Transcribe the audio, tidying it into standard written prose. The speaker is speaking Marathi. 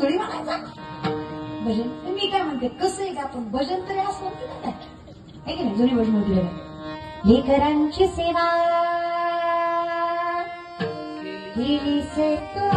गोंधळी म्हणायचा भजन. मी काय म्हणते कसं आहे का आपण भजन तरी असं म्हणते ना काय की नाही. जुनी भजन म्हटले लेकरांची सेवा केली से तू